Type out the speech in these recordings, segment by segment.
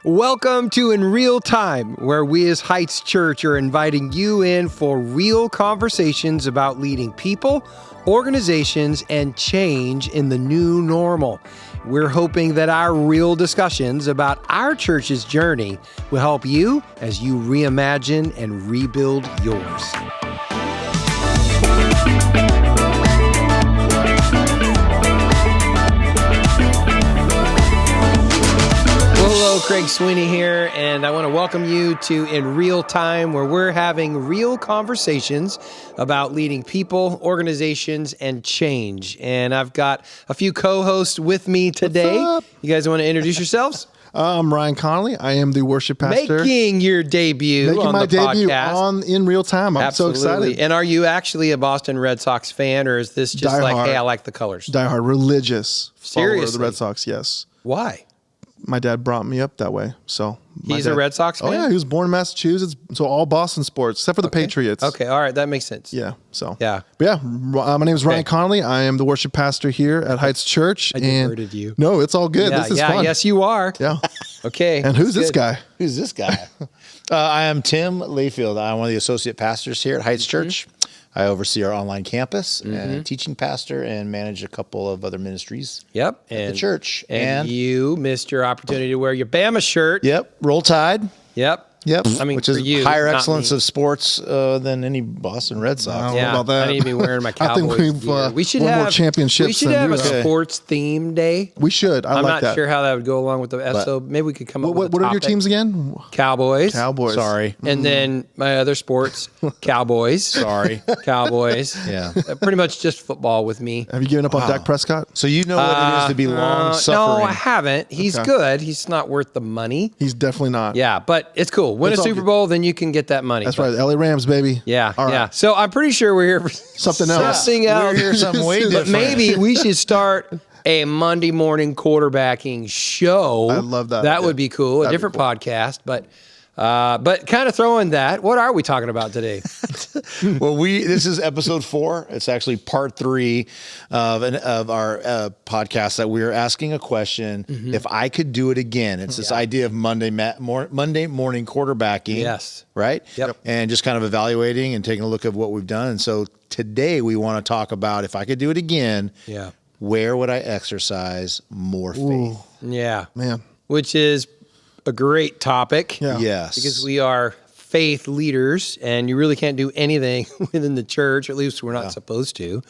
Welcome to In Real Time, where we as Heights Church are inviting you in for real conversations about leading people, organizations, and change in the new normal. We're hoping that our real discussions about our church's journey will help you as you reimagine and rebuild yours. Hello, Craig Sweeney here, and I want to welcome you to In Real Time, where we're having real conversations about leading people, organizations, and change. And I've got a few co-hosts with me today. You guys want to introduce yourselves? I'm Ryan Connolly. I am the worship pastor. Making your debut Making on my the debut podcast. on In Real Time. I'm Absolutely. so excited. And are you actually a Boston Red Sox fan, or is this just Die like, hard. hey, I like the colors? Diehard, religious follower of Seriously? the Red Sox, yes. Why? My dad brought me up that way. So He's a Red Sox fan? Oh, yeah. He was born in Massachusetts. So all Boston sports, except for the Patriots. Okay, all right, that makes sense. Yeah. So, Yeah. But yeah, my name is Ryan Connolly. I am the worship pastor here at Heights Church. I diverted you. No, it's all good. Yeah, This is fun. yes, you are. Yeah. Okay. And who's that's this good. guy? Who's this guy? I am Tim Layfield. I'm one of the associate pastors here at Heights Church. I oversee our online campus and teaching pastor and manage a couple of other ministries Yep. at the church. And you missed your opportunity to wear your Bama shirt. Yep, Roll Tide. Yep. Yep, I mean, which for is you, higher not excellence me. of sports than any Boston Red Sox. I don't Yeah, know about that. I need to be wearing my I Cowboys think we've gear. We should won have more championships We should than have you a have. sports theme day. We should. I I'm like not that. sure how that would go along with the SO. Maybe we could come up with What a are your topic. teams again? Cowboys. Cowboys. Sorry. And then my other sports, Cowboys. Sorry. Cowboys. Yeah. Pretty much just football with me. Have you given up on Dak Prescott? So you know what it is to be long suffering. No, I haven't. He's Okay. good. He's not worth the money. He's definitely not. Yeah, but it's cool. Win It's a all Super good. Bowl, then you can get that money. That's But- right. LA Rams, baby. Yeah, All right. yeah. So I'm pretty sure we're here for Something else. Something We're else. here something way But But different. maybe we should start a Monday morning quarterbacking show. I love that That idea. would be cool. A That'd be different cool. podcast, but kind of throwing that. What are we talking about today? Well, this is episode 4. It's actually part 3 of our podcast that we are asking a question. If I could do it again, it's this idea of Monday morning quarterbacking. Yes. Right. Yep. And just kind of evaluating and taking a look at what we've done. And so today we want to talk about if I could do it again. Yeah. Where would I exercise more faith? Yeah. Man. Which is a great topic. Yeah. Yes. Because we are faith leaders, and you really can't do anything within the church, at least we're not supposed to,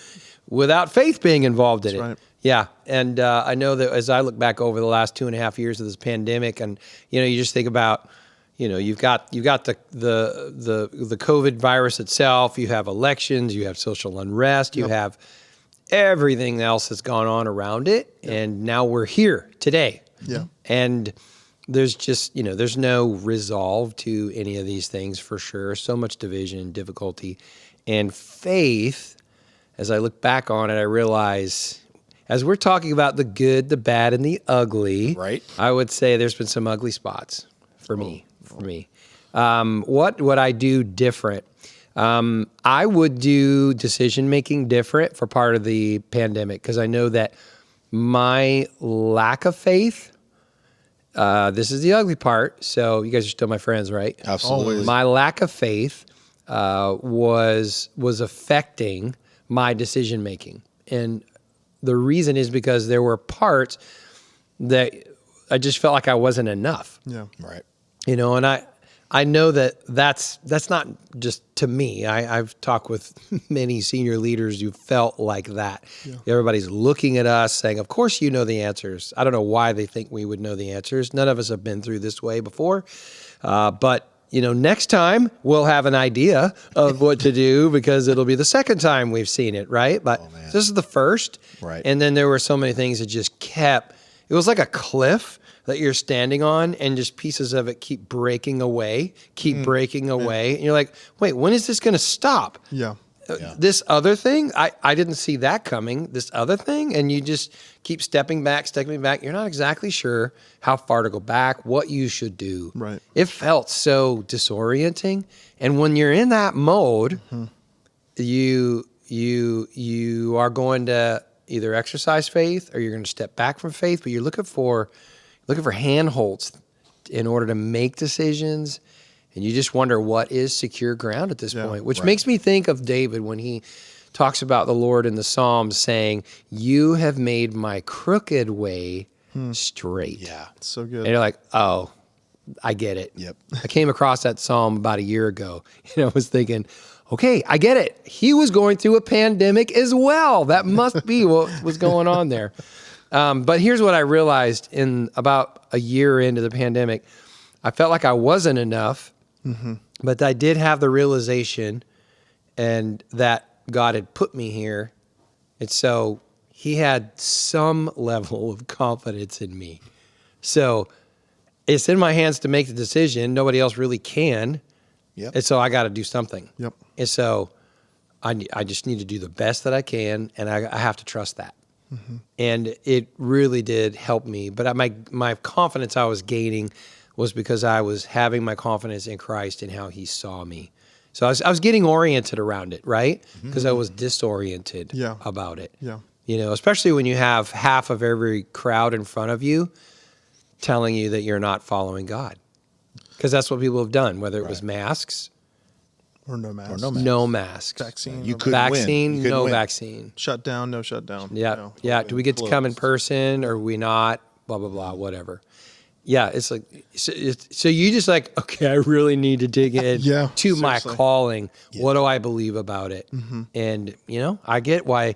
without faith being involved in it. right. Yeah, and I know that as I look back over the last 2.5 years of this pandemic, and you just think about, you've got the COVID virus itself, you have elections, you have social unrest, you have everything else that's gone on around it, and now we're here today. Yeah. And there's just, there's no resolve to any of these things for sure. So much division, difficulty. And faith, as I look back on it, I realize, as we're talking about the good, the bad, and the ugly, Right. I would say there's been some ugly spots for me. What would I do different? I would do decision-making different for part of the pandemic, because I know that my lack of faith, this is the ugly part, so you guys are still my friends, right? Absolutely. My lack of faith was affecting my decision making, and the reason is because there were parts that I just felt like I wasn't enough. Yeah. Right. And I know that's not just to me. I've talked with many senior leaders who felt like that. Yeah. Everybody's looking at us saying, of course you know the answers. I don't know why they think we would know the answers. None of us have been through this way before. But next time we'll have an idea of what to do, because it'll be the second time we've seen it, right? But this is the first. Right. And then there were so many things that just it was like a cliff that you're standing on, and just pieces of it keep breaking away. And you're like, wait, when is this going to stop? Yeah. This other thing, I didn't see that coming, this other thing, and you just keep stepping back. You're not exactly sure how far to go back, what you should do. Right. It felt so disorienting. And when you're in that mode, you are going to either exercise faith or you're going to step back from faith, but you're looking for handholds just in order to make decisions. And you just wonder what is secure ground at this point, which makes me think of David when he talks about the Lord in the Psalms saying, you have made my crooked way straight. Yeah. So good. And you're like, oh, I get it. Yep. I came across that Psalm about a year ago, and I was thinking, okay, I get it. He was going through a pandemic as well. That must be what was going on there. But here's what I realized in about a year into the pandemic. I felt like I wasn't enough, but I did have the realization and that God had put me here. And so he had some level of confidence in me. So it's in my hands to make the decision. Nobody else really can. Yep. And so I got to do something. Yep. And so I just need to do the best that I can, and I have to trust that. And it really did help me. But my confidence I was gaining was because I was having my confidence in Christ and how he saw me. So I was getting oriented around it, right? Because I was disoriented about it. Yeah. You know, especially when you have half of every crowd in front of you telling you that you're not following God. Because that's what people have done, whether it was masks, Or no mask. no masks. Vaccine. You no couldn't mask. win. Vaccine, You couldn't no win. vaccine. Shut down, no shut down. Yeah. No. Yeah. Do we get to come in person or we not? Blah, blah, blah, whatever. Yeah. It's like, so you just like, okay, I really need to dig in to my seriously. calling. What do I believe about it? And, you know, I get why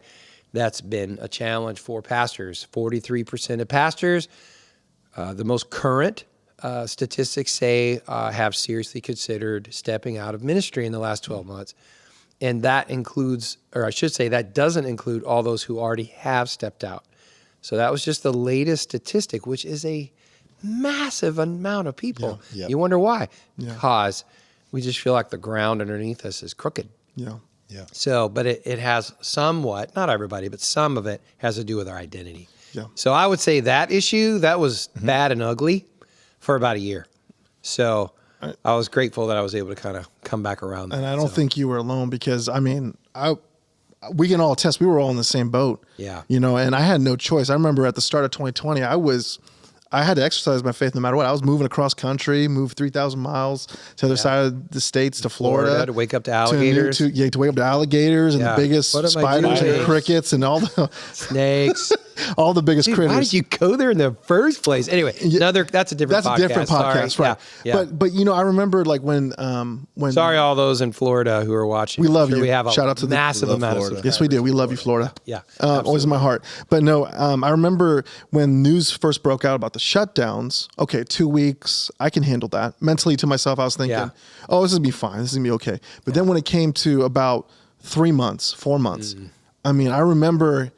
that's been a challenge for pastors. 43% of pastors, the most current statistics say have seriously considered stepping out of ministry in the last 12 months. And that includes, or I should say, that doesn't include all those who already have stepped out. So that was just the latest statistic, which is a massive amount of people. Yeah. Yep. You wonder why? Because we just feel like the ground underneath us is crooked. Yeah. Yeah. So, but it has somewhat, not everybody, but some of it has to do with our identity. Yeah. So I would say that issue, that was bad and ugly for about a year. So I was grateful that I was able to kind of come back around. And I don't think you were alone because, I mean, we can all attest, we were all in the same boat. Yeah. You know, and I had no choice. I remember at the start of 2020, I had to exercise my faith no matter what. I was moving across country, moved 3,000 miles to the other side of the states to Florida. To wake up to alligators. To wake up to alligators and the biggest What am I spiders doing? and crickets and all the Snakes. all the biggest Dude, critters. why did you go there in the first place? Anyway, that's a different podcast. That's a different podcast, Sorry. right? Yeah. But you know, I remember like when Sorry, all those in Florida who are watching. We love I'm sure you. We have a Shout out to the- massive we love amount Florida. of yes, we do. We love you, Florida. Yeah, always in my heart. But no, I remember when news first broke out about the shutdowns. Okay, 2 weeks, I can handle that. Mentally to myself, I was thinking, oh, this is gonna be fine. This is gonna be okay. But then when it came to about 3 months, 4 months, I mean, I remember.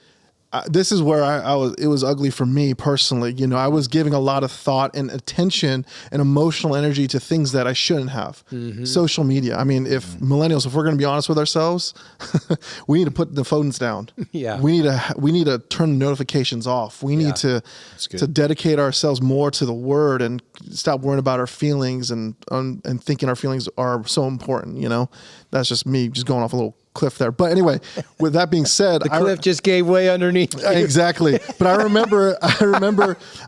This is where I was. It was ugly for me personally. You know, I was giving a lot of thought and attention and emotional energy to things that I shouldn't have. Social media. I mean, if millennials, if we're going to be honest with ourselves, we need to put the phones down. Yeah. We need to turn the notifications off. We need to dedicate ourselves more to the Word and stop worrying about our feelings and thinking our feelings are so important. You know, that's just me just going off a little cliff there. But anyway, with that being said, The cliff just gave way underneath you. Exactly. But I remember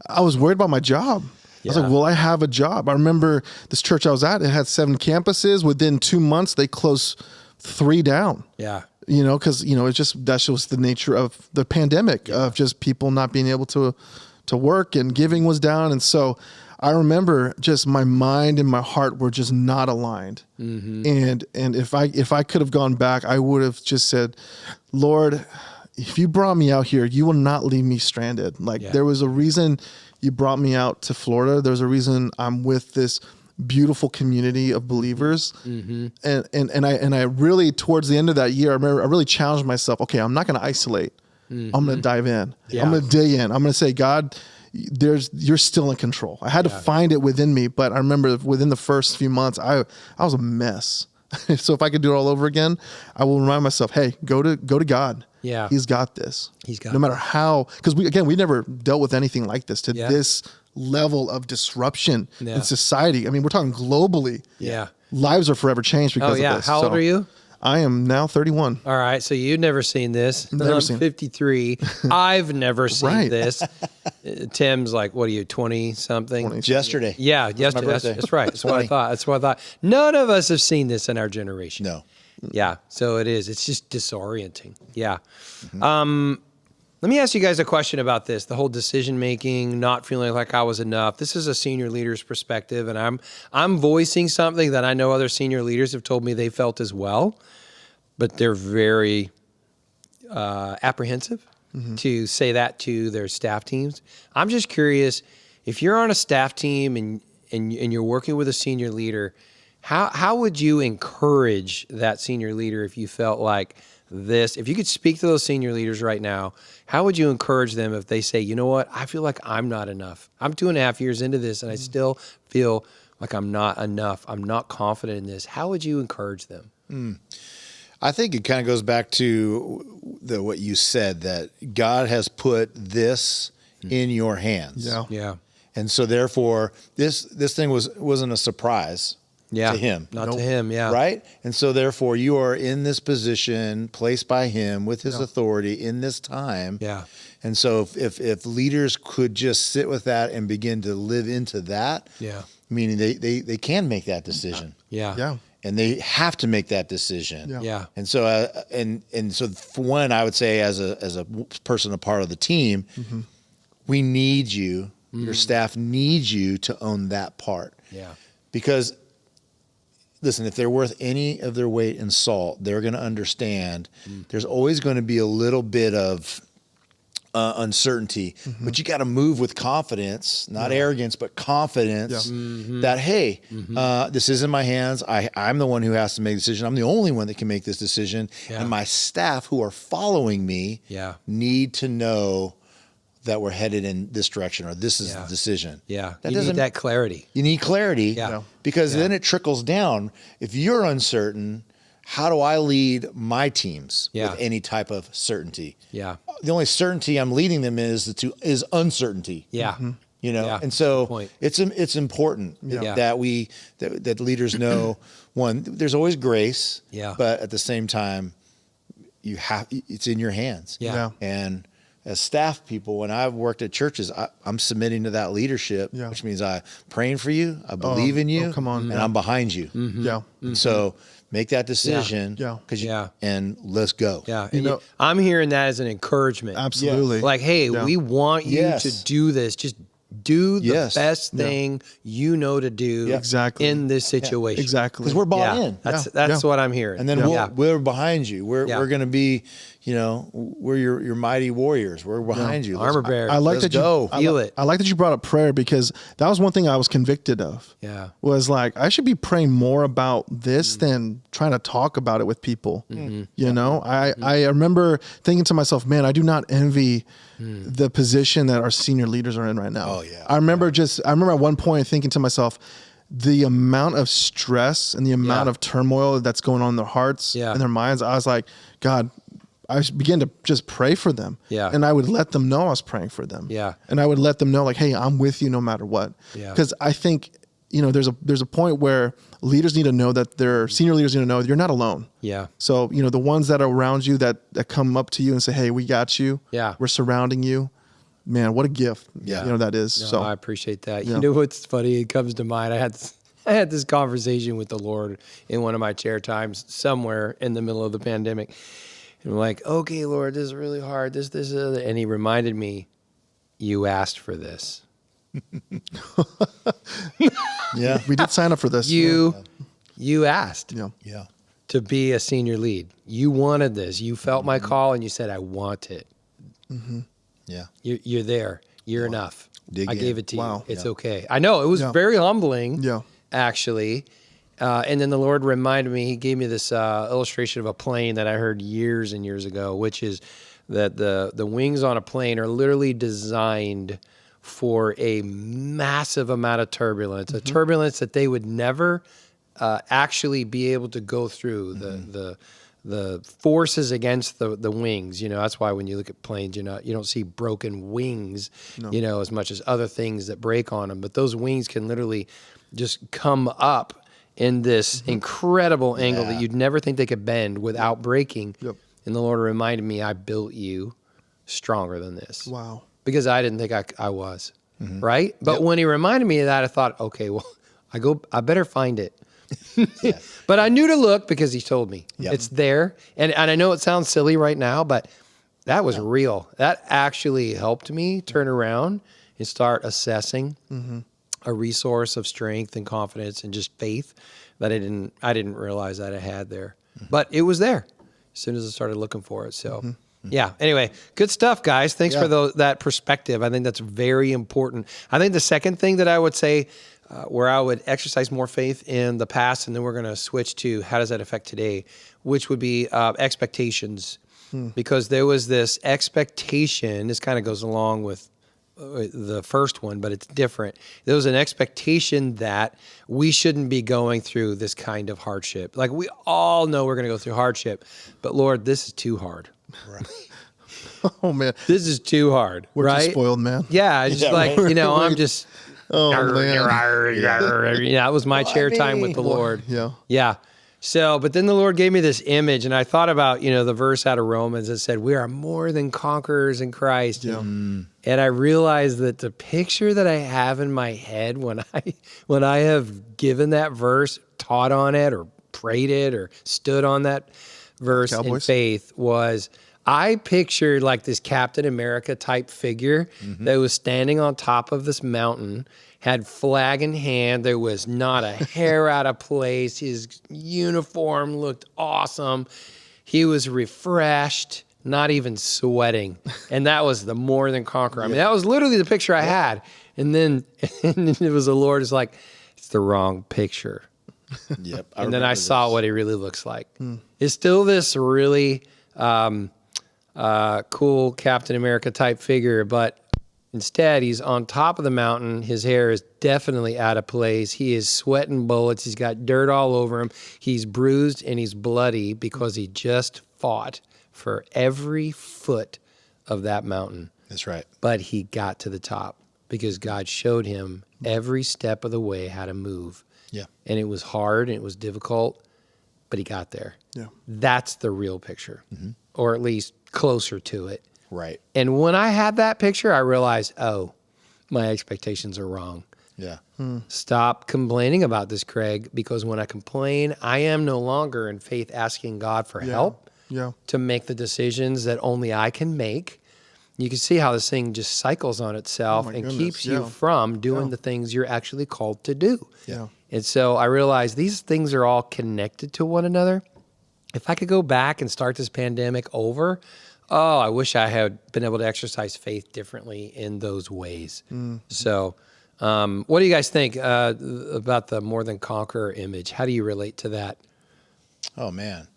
I was worried about my job. I was like, will I have a job? I remember this church I was at, it had 7 campuses. Within 2 months, they closed 3 down. Yeah. You know, because, you know, that's just the nature of the pandemic of just people not being able to work and giving was down. And so I remember just my mind and my heart were just not aligned. And if I could have gone back, I would have just said, Lord, if you brought me out here, you will not leave me stranded. Like there was a reason you brought me out to Florida. There's a reason I'm with this beautiful community of believers. And I really, towards the end of that year, I remember I really challenged myself. Okay, I'm not going to isolate. I'm going to dive in. I'm going to dig in. I'm going to say, God, you're still in control. I had to find it within me, but I remember within the first few months, I was a mess. So if I could do it all over again, I will remind myself, hey, go to God. Yeah. He's got this. He's got no matter how, because we never dealt with anything like this to Yeah. this level of disruption in society. I mean, we're talking globally. Yeah. Lives are forever changed because of this. How old are you? I am now 31. All right, so you've never seen this. Never I'm seen it. 53. I've never seen Right. this. Tim's like, what are you, 20 something? 20. Yesterday. Yeah, My yesterday. birthday. That's right. That's what I 20. thought. That's what I thought. None of us have seen this in our generation. No. Yeah, so it is. It's just disorienting. Yeah. Let me ask you guys a question about this, the whole decision making, not feeling like I was enough. This is a senior leader's perspective, and I'm voicing something that I know other senior leaders have told me they felt as well, but they're very apprehensive to say that to their staff teams. I'm just curious, if you're on a staff team and you're working with a senior leader, how would you encourage that senior leader if you felt like this? If you could speak to those senior leaders right now, how would you encourage them if they say, you know what, I feel like I'm not enough. I'm 2.5 years into this and I still feel like I'm not enough. I'm not confident in this. How would you encourage them? I think it kind of goes back to what you said, that God has put this in your hands. Yeah. Yeah. And so therefore this thing wasn't a surprise Yeah. to him. Not to him. Yeah. Right? And so therefore you are in this position placed by him with his authority in this time. Yeah. And so if leaders could just sit with that and begin to live into that, Yeah. meaning they can make that decision. Yeah. Yeah. And they have to make that decision. Yeah. Yeah. And so and so for one, I would say as a person, a part of the team, we need you, your staff needs you to own that part. Yeah. Because listen, if they're worth any of their weight in salt, they're going to understand there's always going to be a little bit of uncertainty, but you got to move with confidence, not arrogance, but confidence that, hey, this is in my hands. I'm the one who has to make the decision. I'm the only one that can make this decision. Yeah. And my staff who are following me need to know that we're headed in this direction, or this is the decision. Yeah. That You doesn't need that clarity. You need clarity, Yeah. because then it trickles down. If you're uncertain, how do I lead my teams with any type of certainty? Yeah. The only certainty I'm leading them is uncertainty. Yeah. You know, Yeah. and so Good point. it's important that leaders know, one, there's always grace, but at the same time, it's in your hands. Yeah. And as staff people, when I've worked at churches, I'm submitting to that leadership, Yeah. which means I'm praying for you, I believe in you, come on. and Yeah. I'm behind you. Yeah. So make that decision, Yeah. and let's go. Yeah. You And know- I'm hearing that as an encouragement. Absolutely. Like, hey, Yeah. we want you Yes. to do this. Just do the Yes. best thing you know to do Exactly. in this situation. Exactly. Because we're bought in. That's what I'm hearing. And then we're behind you. We're going to be, we're your mighty warriors. We're behind you. Armor bearer. I like Let's that you go. Feel it. I like that you brought up prayer, because that was one thing I was convicted of. Yeah. Was like, I should be praying more about this than trying to talk about it with people. You know, I remember thinking to myself, man, I do not envy the position that our senior leaders are in right now. Oh, yeah. I remember at one point thinking to myself, the amount of stress and the amount of turmoil that's going on in their hearts and their minds, I was like, God, I began to just pray for them. Yeah. And I would let them know I was praying for them. Yeah. And I would let them know, like, hey, I'm with you no matter what. Yeah. Because I think, there's a point where leaders need to know that their senior leaders need to know you're not alone. Yeah. So, the ones that are around you that come up to you and say, hey, we got you. Yeah. We're surrounding you. Man, what a gift. Yeah. That is. No, So I appreciate that. Yeah. You know what's funny? It comes to mind. I had this conversation with the Lord in one of my chair times somewhere in the middle of the pandemic. And I'm like, okay, Lord, this is really hard. This, other. And he reminded me, you asked for this. Yeah. we did sign up for this. You asked Yeah. to be a senior lead. You wanted this. You felt my call and you said, I want it. Yeah. You're there. You're enough. Dig I in. gave it to Wow. you. It's okay. I know it was very humbling. Yeah. Actually. And then the Lord reminded me, he gave me this illustration of a plane that I heard years and years ago, which is that the wings on a plane are literally designed for a massive amount of turbulence, a turbulence that they would never actually be able to go through. The forces against the wings, that's why when you look at planes, you don't see broken wings, as much as other things that break on them. But those wings can literally just come up in this incredible angle that you'd never think they could bend without breaking. Yep. And the Lord reminded me, I built you stronger than this. Wow. Because I didn't think I was, right? But when he reminded me of that, I thought, okay, well, I better find it. But I knew to look because he told me. It's there. And I know it sounds silly right now, but that was real. That actually helped me turn around and start assessing a resource of strength and confidence and just faith that I didn't realize that I had there. But it was there as soon as I started looking for it. So yeah. Anyway, good stuff, guys. Thanks for that perspective. I think that's very important. I think the second thing that I would say where I would exercise more faith in the past, and then we're going to switch to how does that affect today, which would be expectations. Because there was this expectation, this kind of goes along with the first one, but it's different. There was an expectation that we shouldn't be going through this kind of hardship. Like we all know we're going to go through hardship, but Lord, this is too hard. Right. Oh man, this is too hard. We're right? too spoiled, man. Yeah, it's just like, I'm just. Oh man. That was my chair time with the Lord. Yeah. So, but then the Lord gave me this image, and I thought about, the verse out of Romans that said, we are more than conquerors in Christ. Yeah. And I realized that the picture that I have in my head when I have given that verse, taught on it, or prayed it, or stood on that verse in faith was, I pictured like this Captain America type figure that was standing on top of this mountain, had flag in hand. There was not a hair out of place. His uniform looked awesome. He was refreshed, not even sweating. And that was the more than conqueror. I mean, that was literally the picture I had. And then it was the Lord is like, it's the wrong picture. Yep. And then I saw what he really looks like. It's still this really cool Captain America type figure, but instead he's on top of the mountain. His hair is definitely out of place. He is sweating bullets. He's got dirt all over him. He's bruised and he's bloody because he just fought for every foot of that mountain. That's right. But he got to the top because God showed him every step of the way how to move. Yeah. And it was hard and it was difficult, but he got there. Yeah. That's the real picture, or at least closer to it. Right. And when I had that picture, I realized, oh, my expectations are wrong. Yeah. Stop complaining about this, Craig, because when I complain, I am no longer in faith asking God for help to make the decisions that only I can make. You can see how this thing just cycles on itself and keeps you from doing the things you're actually called to do. Yeah. And so I realized these things are all connected to one another. If I could go back and start this pandemic over, I wish I had been able to exercise faith differently in those ways. So what do you guys think about the more than conqueror image? How do you relate to that? Oh, man.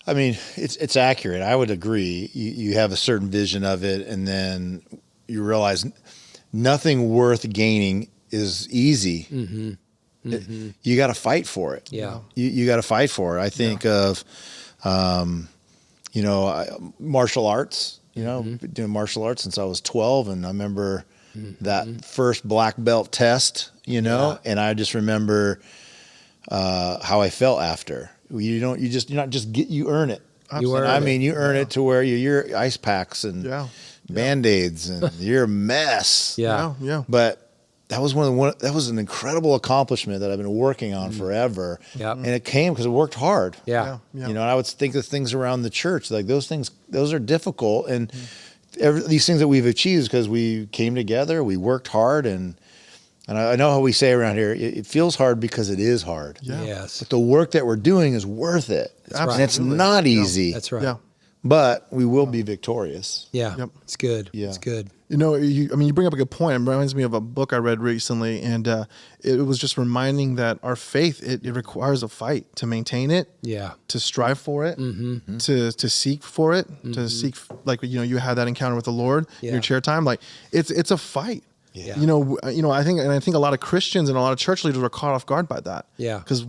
I mean, it's accurate. I would agree. You have a certain vision of it, and then you realize nothing worth gaining is easy. You got to fight for it. Yeah. You got to fight for it. I think of, martial arts, doing martial arts since I was 12. And I remember that first black belt test, and I just remember how I felt after. You earn it. You earn it. You earn it to where you're ice packs and Band-Aids and you're a mess. Yeah. But that was an incredible accomplishment that I've been working on forever. Yep. And it came because I worked hard. Yeah. And I would think of things around the church, like those are difficult. And these things that we've achieved because we came together, we worked hard, and I know how we say around here, it feels hard because it is hard. Yeah. Yes. But the work that we're doing is worth it. Absolutely. And it's not easy. That's right. Yeah. But we will be victorious. Yeah. Yep. It's good. Yeah. It's good. You bring up a good point. It reminds me of a book I read recently, and it was just reminding that our faith, it requires a fight to maintain it, to strive for it, to seek for it, to seek, like, you had that encounter with the Lord in your chair time. Like, it's a fight. Yeah. I think a lot of Christians and a lot of church leaders are caught off guard by that. Yeah. Because,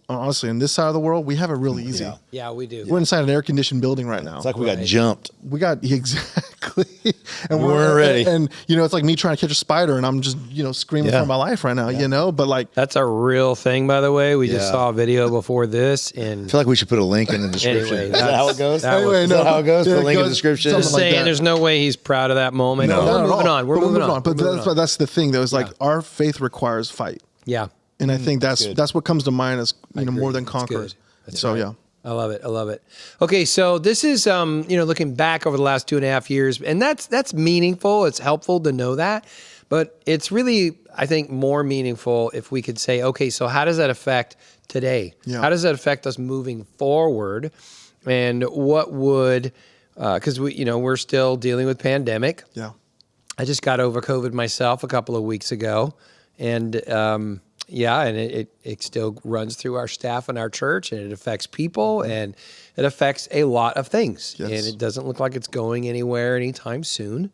honestly, in this side of the world, we have it really easy. Yeah. Yeah, we do. We're inside an air-conditioned building right now. It's like we got jumped. We got exactly. exactly. And We weren't ready. And it's like me trying to catch a spider, and I'm just screaming for my life right now. But like That's a real thing, by the way. We just Yeah. saw a video before this, I and feel like we should put a link in the description. Anyway, Is that how it goes? that was- Is that how it goes? Yeah, Put a it link in the goes description. something just like saying, that. there's no way he's proud of that moment. No. We're not at moving all. on. We're moving on. But We're moving on. that's the thing, though. Is like our faith requires fight, Yeah. and I think good. that's what comes to mind as more than That's conquerors. good. That's So right. yeah. I love it. I love it. Okay, so this is looking back over the last 2.5 years, and that's meaningful. It's helpful to know that, but it's really, I think, more meaningful if we could say, okay, so how does that affect today? Yeah. How does that affect us moving forward? And what would, because we're still dealing with pandemic. Yeah. I just got over COVID myself a couple of weeks ago, and and it still runs through our staff and our church, and it affects people, and it affects a lot of things, Yes. and it doesn't look like it's going anywhere anytime soon.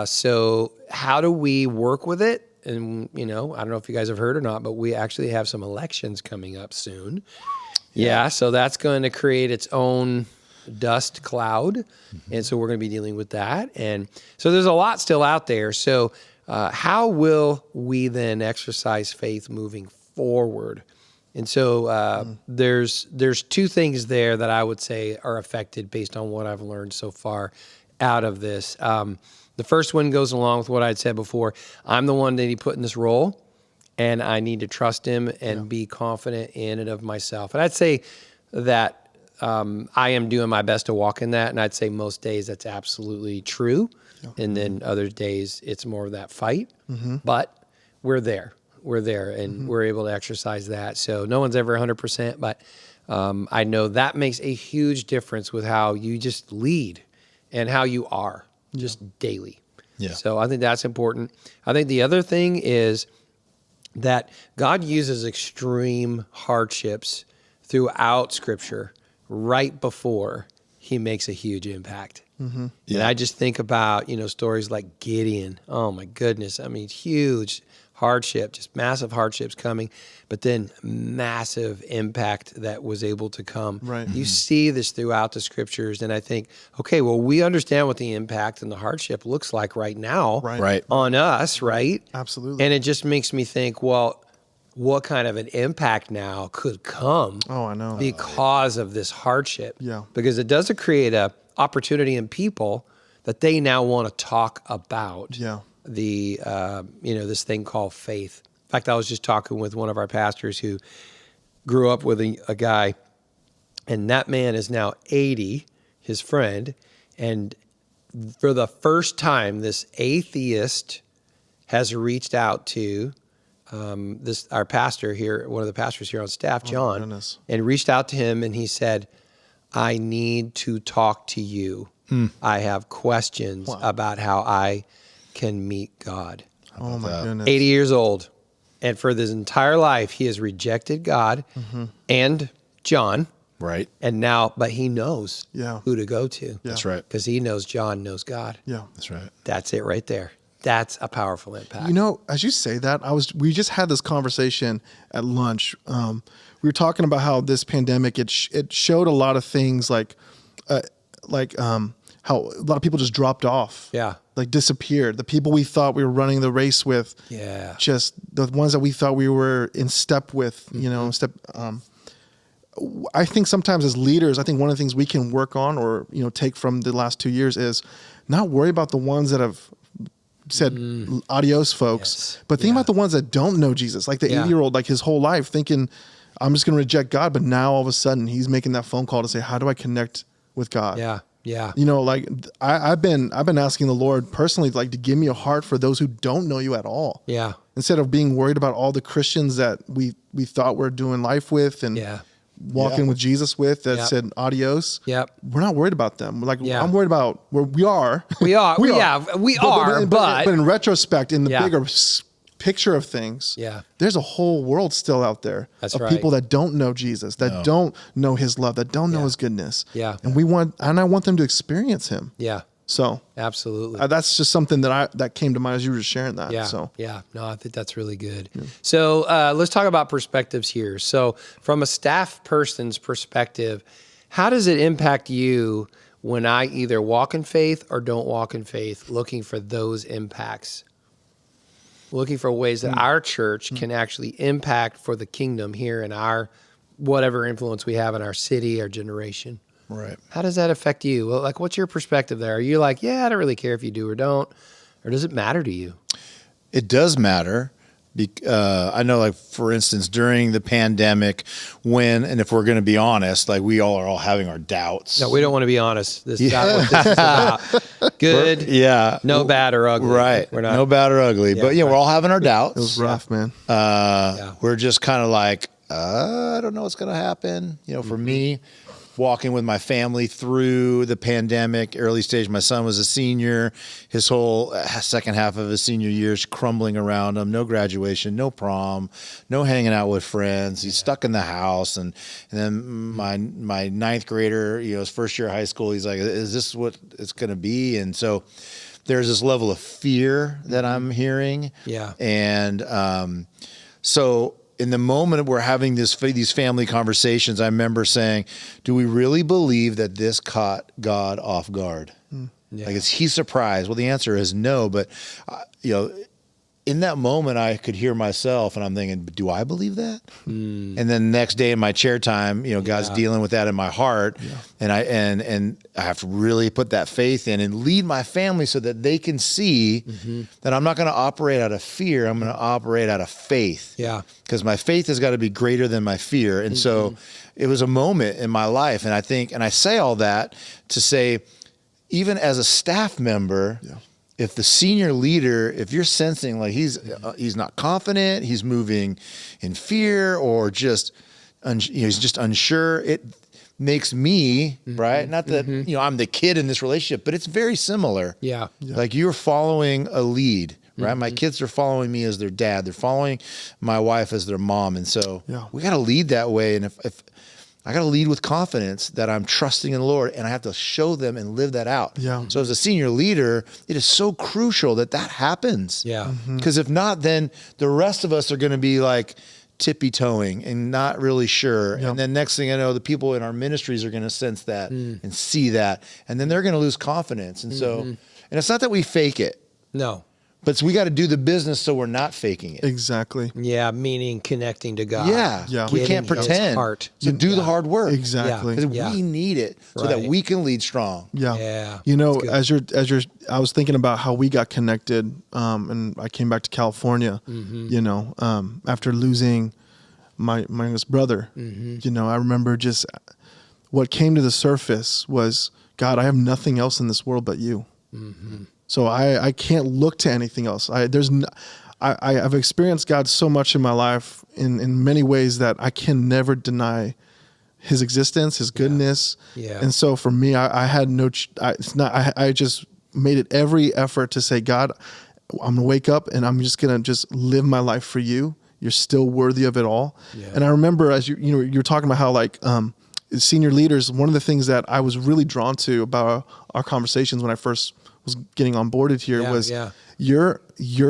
So how do we work with it? And I don't know if you guys have heard or not, but we actually have some elections coming up soon. Yeah, so that's going to create its own dust cloud. And so we're going to be dealing with that. And so there's a lot still out there. So how will we then exercise faith moving forward? And so there's two things there that I would say are affected based on what I've learned so far out of this. The first one goes along with what I'd said before. I'm the one that he put in this role, and I need to trust him and be confident in it of myself. And I'd say that I am doing my best to walk in that, and I'd say most days that's absolutely true. And then other days it's more of that fight. But we're there. We're there, and we're able to exercise that. So no one's ever 100%, but I know that makes a huge difference with how you just lead and how you are just daily. Yeah. So I think that's important. I think the other thing is that God uses extreme hardships throughout Scripture right before he makes a huge impact. And I just think about, stories like Gideon. Oh my goodness. I mean, huge hardship, just massive hardships coming, but then massive impact that was able to come. Right. You see this throughout the Scriptures, and I think, okay, well, we understand what the impact and the hardship looks like right now Right. on us, right? Absolutely. And it just makes me think, well, what kind of an impact now could come Oh, I know. because of this hardship? Yeah. Because it does create a opportunity in people that they now want to talk about Yeah. the this thing called faith. In fact, I was just talking with one of our pastors who grew up with a guy, and that man is now 80, his friend, and for the first time, this atheist has reached out to our pastor here, one of the pastors here on staff, John, goodness. and reached out to him, and he said, I need to talk to you. I have questions about how I can meet God. Oh my goodness. 80 years old. And for his entire life, he has rejected God and John. Right. And now, but he knows Yeah. who to go to. That's right. Because he knows John knows God. Yeah. That's right. That's it right there. That's a powerful impact. As you say that, we just had this conversation at lunch. We were talking about how this pandemic it showed a lot of things like how a lot of people just dropped off. Yeah. Like disappeared. The people we thought we were running the race with. Yeah. Just the ones that we thought we were in step with. I think sometimes as leaders, I think one of the things we can work on or take from the last 2 years is not worry about the ones that have said adios, folks, Yes. but think about the ones that don't know Jesus, like the 80-year-old, like his whole life thinking, I'm just going to reject God. But now all of a sudden he's making that phone call to say, how do I connect with God? Yeah. Yeah. I've been asking the Lord personally, like, to give me a heart for those who don't know you at all. Yeah. Instead of being worried about all the Christians that we thought we're doing life with and Yeah. walking with Jesus with that Yep. said adios. Yep. We're not worried about them. Like, Yeah. I'm worried about where we are. We are. But in retrospect, in the Yeah. bigger picture of things, Yeah. there's a whole world still out there That's of right. people that don't know Jesus, that don't know his love, that don't know his goodness. Yeah. And I want them to experience him. Yeah. So Absolutely. that's just something that came to mind as you were just sharing that. Yeah. So Yeah. No, I think that's really good. So let's talk about perspectives here. So from a staff person's perspective, how does it impact you when I either walk in faith or don't walk in faith, looking for those impacts, looking for ways that our church can actually impact for the kingdom here in our whatever influence we have in our city, our generation. Right. How does that affect you? Well, like, what's your perspective there? Are you like, yeah, I don't really care if you do or don't, or does it matter to you? It does matter. I know, like, for instance, during the pandemic, and if we're going to be honest, like, we are all having our doubts. No, we don't want to be honest. This is not what this is about. Good. Yeah. No bad or ugly. Right. We're not. No bad or ugly. Yeah, but, we're all having our doubts. It was rough, man. We're just kind of like, I don't know what's going to happen. For me, walking with my family through the pandemic, early stage, my son was a senior. His whole second half of his senior year is crumbling around him. No graduation, no prom, no hanging out with friends. He's stuck in the house. And then my ninth grader, his first year of high school, he's like, is this what it's going to be? And so there's this level of fear that I'm hearing. Yeah. And so in the moment we're having these family conversations, I remember saying, do we really believe that this caught God off guard? Yeah. Like, is he surprised? Well, the answer is no. But, in that moment, I could hear myself and I'm thinking, do I believe that? And then the next day in my chair time, God's dealing with that in my heart. Yeah. And I have to really put that faith in and lead my family so that they can see that I'm not going to operate out of fear. I'm going to operate out of faith. Yeah. Because my faith has got to be greater than my fear. And so it was a moment in my life. And I say all that to say, even as a staff member, if the senior leader, if you're sensing like he's not confident, he's moving in fear, or just he's just unsure, it makes me right. Not that I'm the kid in this relationship, but it's very similar. Yeah. Like, you're following a lead, right? My kids are following me as their dad. They're following my wife as their mom, and so we got to lead that way. And if I got to lead with confidence that I'm trusting in the Lord, and I have to show them and live that out. Yeah. So as a senior leader, it is so crucial that happens. Yeah. Because if not, then the rest of us are going to be like tippy-toeing and not really sure. Yeah. And then next thing I know, the people in our ministries are going to sense that and see that, and then they're going to lose confidence. And so, and it's not that we fake it. No. But we got to do the business so we're not faking it. Exactly. Yeah, meaning connecting to God. Yeah. We can't Getting His pretend. heart. So do the hard work. Exactly. Because we need it so that we can lead strong. Yeah. Yeah. I was thinking about how we got connected, and I came back to California, after losing my youngest brother. I remember just what came to the surface was, God, I have nothing else in this world but you. So I can't look to anything else. I've experienced God so much in my life in many ways that I can never deny His existence, His goodness. Yeah. And so for me, I had I just made it every effort to say, God, I'm gonna wake up and I'm just gonna just live my life for you. You're still worthy of it all. Yeah. And I remember as you're talking about how like senior leaders, one of the things that I was really drawn to about our conversations when I first was getting onboarded here was your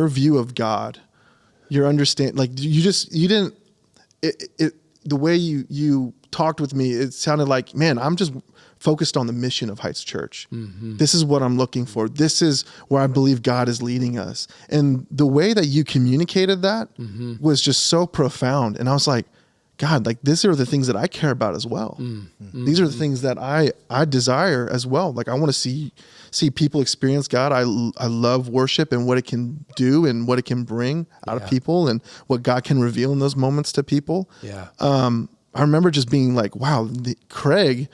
view of God, your understand, like the way you talked with me, it sounded like, man, I'm just focused on the mission of Heights Church. This is what I'm looking for. This is where I believe God is leading us. And the way that you communicated that was just so profound. And I was like, God, like these are the things that I care about as well. These are the things that I desire as well. Like I want to see people experience God. I love worship and what it can do and what it can bring out of people and what God can reveal in those moments to people. Yeah. I remember just being like, wow, Craig,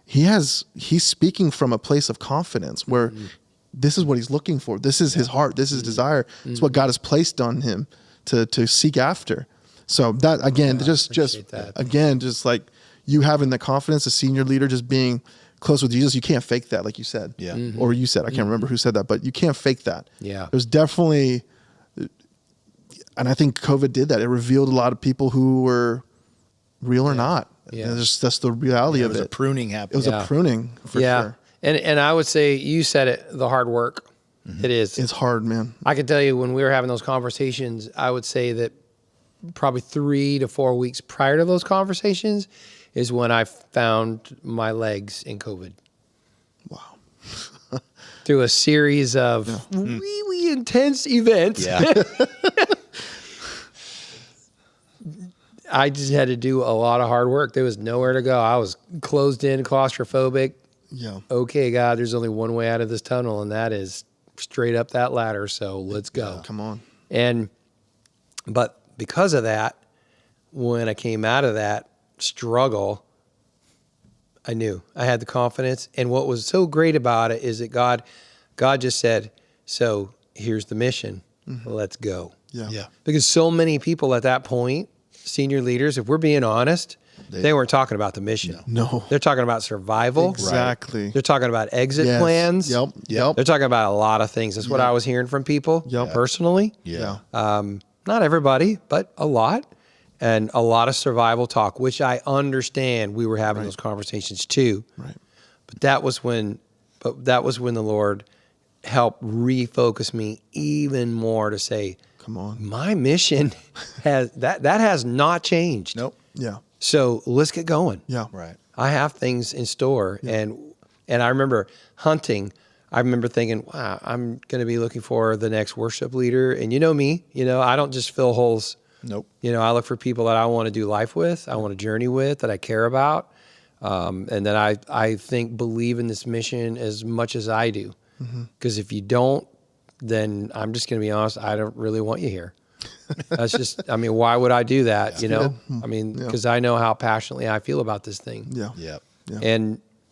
he's speaking from a place of confidence where this is what he's looking for. This is his heart. This is desire. It's what God has placed on him to seek after. So that again, just like you having the confidence, a senior leader, just being close with Jesus, you can't fake that, like you said. Yeah. Or you said, I can't remember who said that, but you can't fake that. Yeah. There's definitely, and I think COVID did that. It revealed a lot of people who were real or not. Yeah. That's the reality of it. It was a pruning happening. It was a pruning for sure. And I would say you said it, the hard work. It is. It's hard, man. I can tell you when we were having those conversations, I would say that probably 3 to 4 weeks prior to those conversations is when I found my legs in COVID. Wow. through a series of really intense events. Yeah. I just had to do a lot of hard work. There was nowhere to go. I was closed in, claustrophobic. Yeah. Okay, God, there's only one way out of this tunnel, and that is straight up that ladder. So let's go. Come on. But because of that, when I came out of that struggle, I knew I had the confidence. And what was so great about it is that God just said, so here's the mission. Let's go. Yeah. Yeah. Because so many people at that point, senior leaders, if we're being honest, they weren't talking about the mission. No. They're talking about survival. Exactly. They're talking about exit Yes. plans. Yep. They're talking about a lot of things. That's what I was hearing from people personally. Yeah. Not everybody, but a lot. And a lot of survival talk, which I understand we were having those conversations too. Right. But that was when the Lord helped refocus me even more to say, Come on. my mission has not changed. Nope. Yeah. So let's get going. Yeah. Right. I have things in store. And I remember hunting. I remember thinking, wow, I'm going to be looking for the next worship leader. And you know me, I don't just fill holes. Nope. I look for people that I want to do life with, I want to journey with, that I care about. And that I think believe in this mission as much as I do. Because if you don't, then I'm just going to be honest, I don't really want you here. That's just, why would I do that? Because I know how passionately I feel about this thing. Yeah. Yep. Yeah.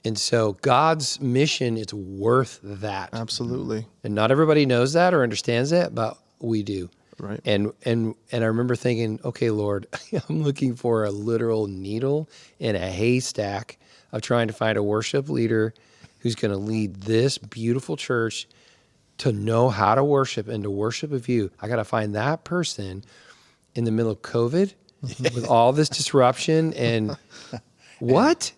And so God's mission, it's worth that. Absolutely. And not everybody knows that or understands that, but we do. Right. And I remember thinking, okay, Lord, I'm looking for a literal needle in a haystack of trying to find a worship leader who's going to lead this beautiful church to know how to worship and to worship of you. I got to find that person in the middle of COVID with all this disruption and what?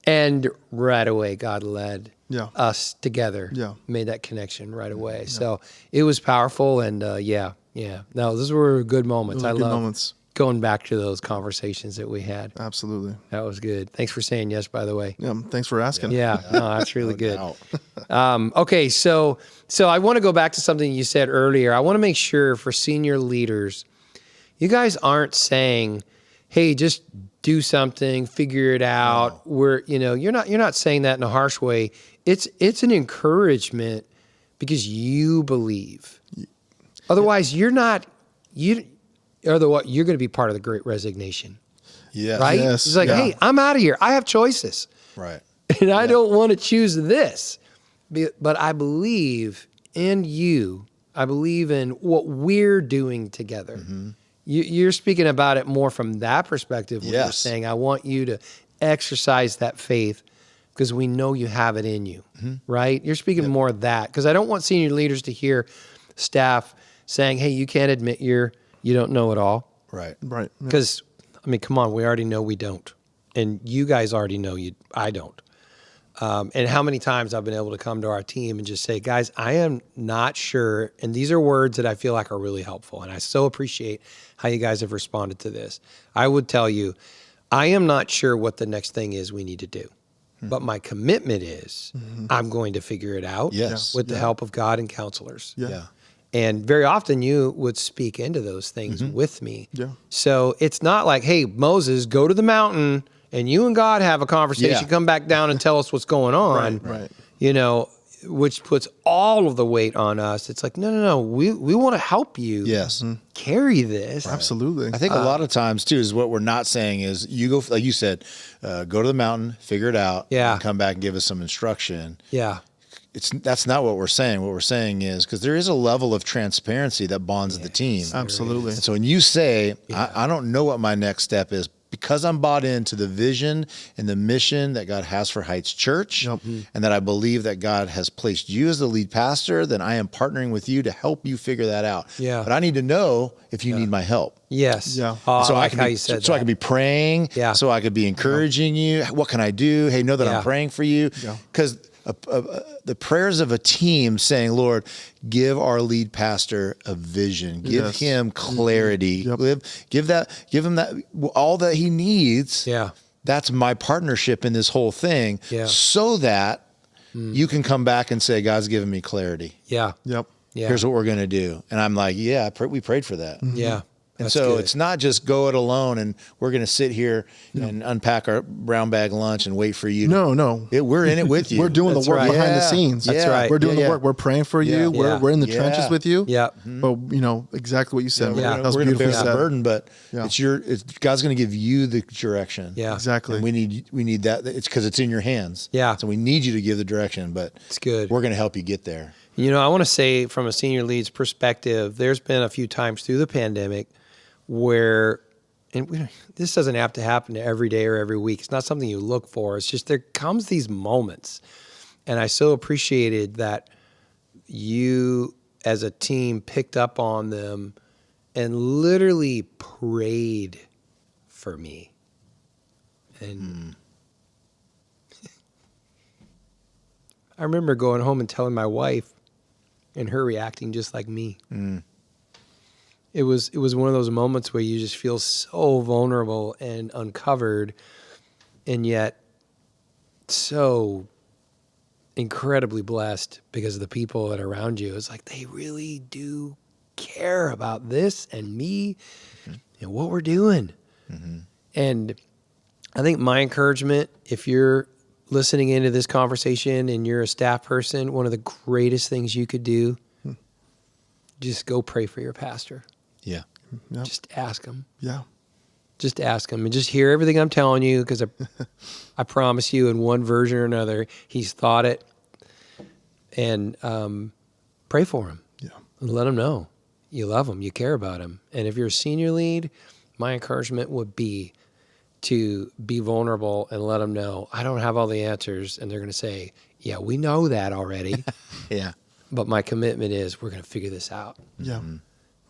And right away, God led us together. Yeah. Made that connection right away. Yeah. So it was powerful. And no, those were good moments. Those were good love moments. Going back to those conversations that we had. Absolutely. That was good. Thanks for saying yes, by the way. Yeah. Thanks for asking. Yeah, no, that's really good. Okay, so I want to go back to something you said earlier. I want to make sure for senior leaders, you guys aren't saying, "Hey, just do something, figure it out." No. You're not saying that in a harsh way. It's an encouragement because you believe. Otherwise, you're going to be part of the Great Resignation. Yeah. Right? Yes. It's like, hey, I'm out of here. I have choices. Right. And I don't want to choose this. But I believe in you. I believe in what we're doing together. Mm-hmm. You're speaking about it more from that perspective. When you're saying, I want you to exercise that faith because we know you have it in you. Mm-hmm. Right? You're speaking more of that. Because I don't want senior leaders to hear staff saying, hey, you can't admit you don't know it all. Right. Right. Because, come on, we already know we don't. And you guys already know I don't. And how many times I've been able to come to our team and just say, guys, I am not sure. And these are words that I feel like are really helpful. And I so appreciate how you guys have responded to this. I would tell you, I am not sure what the next thing is we need to do. But my commitment is I'm going to figure it out with the help of God and counselors. Yeah. And very often you would speak into those things with me. Yeah. So it's not like, hey, Moses, go to the mountain and you and God have a conversation, come back down and tell us what's going on. Right. Which puts all of the weight on us. It's like, no. We want to help you carry this. Right. Absolutely. I think a lot of times too is what we're not saying is you go, like you said, go to the mountain, figure it out, and come back and give us some instruction. Yeah. That's not what we're saying. What we're saying is because there is a level of transparency that bonds the team. Absolutely. And so when you say, I don't know what my next step is, because I'm bought into the vision and the mission that God has for Heights Church, and that I believe that God has placed you as the lead pastor, then I am partnering with you to help you figure that out. Yeah. But I need to know if you need my help. Yes. Yeah. So I could be praying. Yeah. So I could be encouraging you. What can I do? Hey, know that I'm praying for you. Because the prayers of a team saying, Lord, give our lead pastor a vision, give him clarity, give him that all that he needs. Yeah. that's my partnership in this whole thing, so that you can come back and say, God's given me clarity. Yeah. Yep. Yeah. Here's what we're going to do. And I'm like, yeah, we prayed for that. Yeah. And That's so good. it's not just go it alone and we're going to sit here and unpack our brown bag lunch and wait for you. No. We're in it with you. We're doing That's the work right. behind the Yeah. scenes. That's right. We're doing Yeah, the work. We're praying for you. Yeah. We're in the Yeah. trenches with you. Yeah. But exactly what you said. Yeah. That was We're going to bear beautifully the said. burden, but Yeah. God's going to give you the direction. Yeah. Exactly. And we need that. It's because it's in your hands. Yeah. So we need you to give the direction, but It's good. we're going to help you get there. I want to say from a senior lead's perspective, there's been a few times through the pandemic where, this doesn't have to happen every day or every week. It's not something you look for. It's just there comes these moments. And I so appreciated that you as a team picked up on them and literally prayed for me. And I remember going home and telling my wife, and her reacting just like me. It was one of those moments where you just feel so vulnerable and uncovered, and yet so incredibly blessed because of the people that are around you. It's like they really do care about this and me and what we're doing. And I think my encouragement, if you're listening into this conversation and you're a staff person, one of the greatest things you could do, just go pray for your pastor. Yeah. Yep. Just ask him. Yeah. Just ask him and just hear everything I'm telling you, because I promise you in one version or another, he's thought it. And pray for him. Yeah. And let him know you love him, you care about him. And if you're a senior lead, my encouragement would be to be vulnerable and let them know, I don't have all the answers. And they're going to say, yeah, we know that already. Yeah. But my commitment is we're going to figure this out. Yeah.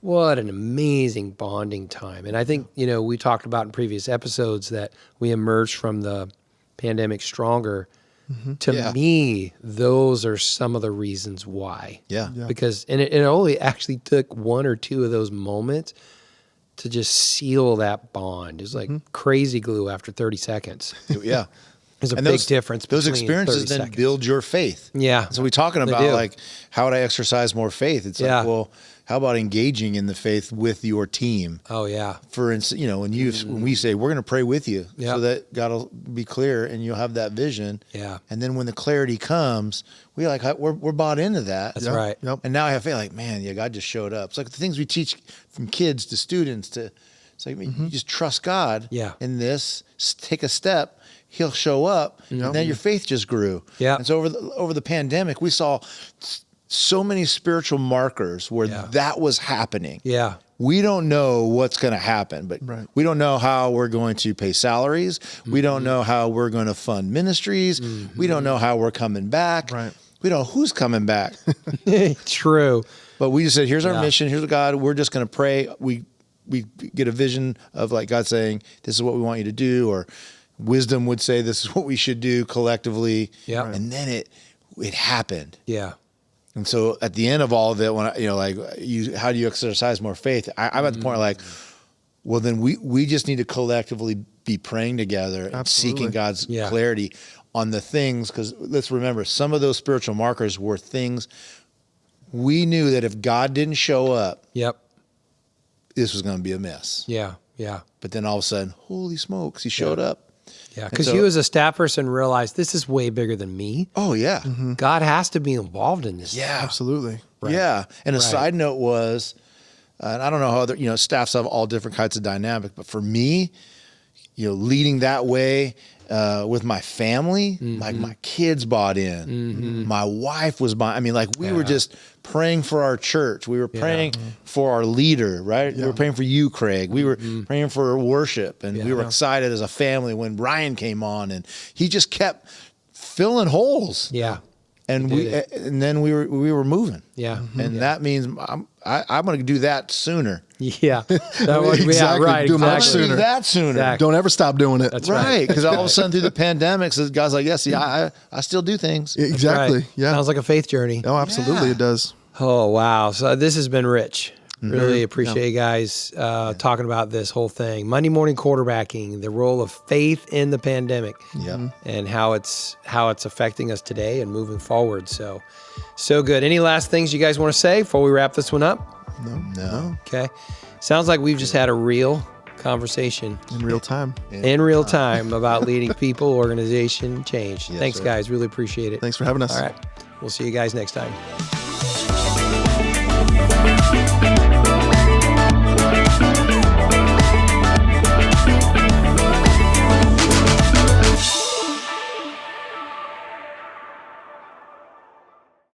What an amazing bonding time. And I think, we talked about in previous episodes that we emerged from the pandemic stronger. To me, those are some of the reasons why. Yeah. Because, and it only actually took one or two of those moments to just seal that bond. It's like crazy glue after 30 seconds. Yeah. There's a And big difference Those between experiences 30 then seconds. build your faith. Yeah. So we're talking They about do. like, how would I exercise more faith? It's Yeah. like, well, how about engaging in the faith with your team? Oh, yeah. For instance, when we say we're going to pray with you, Yeah. so that God will be clear and you'll have that vision. Yeah. And then when the clarity comes, we're bought into that. That's right. Yep. And now I feel like, man, God just showed up. It's like the things we teach from kids to students it's like, you just trust God in this, take a step, he'll show up, and then your faith just grew. Yeah. And so over the pandemic, we saw so many spiritual markers where that was happening. Yeah. We don't know what's going to happen, but we don't know how we're going to pay salaries. We don't know how we're going to fund ministries. We don't know how we're coming back. Right. We don't know who's coming back. True. But we just said, here's our Yeah. mission. Here's what God, we're just going to pray. We get a vision of like God saying, this is what we want you to do, or wisdom would say, this is what we should do collectively. Yeah. Right. And then it happened. Yeah. And so at the end of all of it, when how do you exercise more faith? I'm at the point like, well, then we just need to collectively be praying together and seeking God's clarity on the things. Because let's remember, some of those spiritual markers were things we knew that if God didn't show up, this was going to be a mess. Yeah. Yeah. But then all of a sudden, holy smokes, he showed up. Yeah. Because you as a staff person realized this is way bigger than me. Oh, yeah. God has to be involved in this. Yeah. Absolutely. Right. Yeah. And a Right. side note was, and I don't know how other, staffs have all different kinds of dynamic, but for me, leading that way with my family, like my kids bought in, my wife was buying. I mean, like we were just praying for our church. We were praying for our leader, right? We were praying for you, Craig. We were praying for worship, and we were excited as a family when Ryan came on, and he just kept filling holes. Yeah. And then we were moving. Yeah. And that means I'm going to do that sooner. Yeah. That would be Exactly. right. Do much Exactly. sooner. Do that sooner. Exactly. Don't ever stop doing it. That's Right. Because all of a sudden through the pandemic, God's like, yes, I still do things. Exactly. Right. Yeah. Sounds like a faith journey. Oh, absolutely. Yeah. It does. Oh, wow. So this has been rich. Really appreciate you guys talking about this whole thing. Monday morning quarterbacking, the role of faith in the pandemic, and how it's affecting us today and moving forward. So good. Any last things you guys want to say before we wrap this one up? No. Okay. Sounds like we've just had a real conversation In real time. in real time about leading people, organization, change. Thanks, sir. guys. Really appreciate it. Thanks for having us. All right. We'll see you guys next time.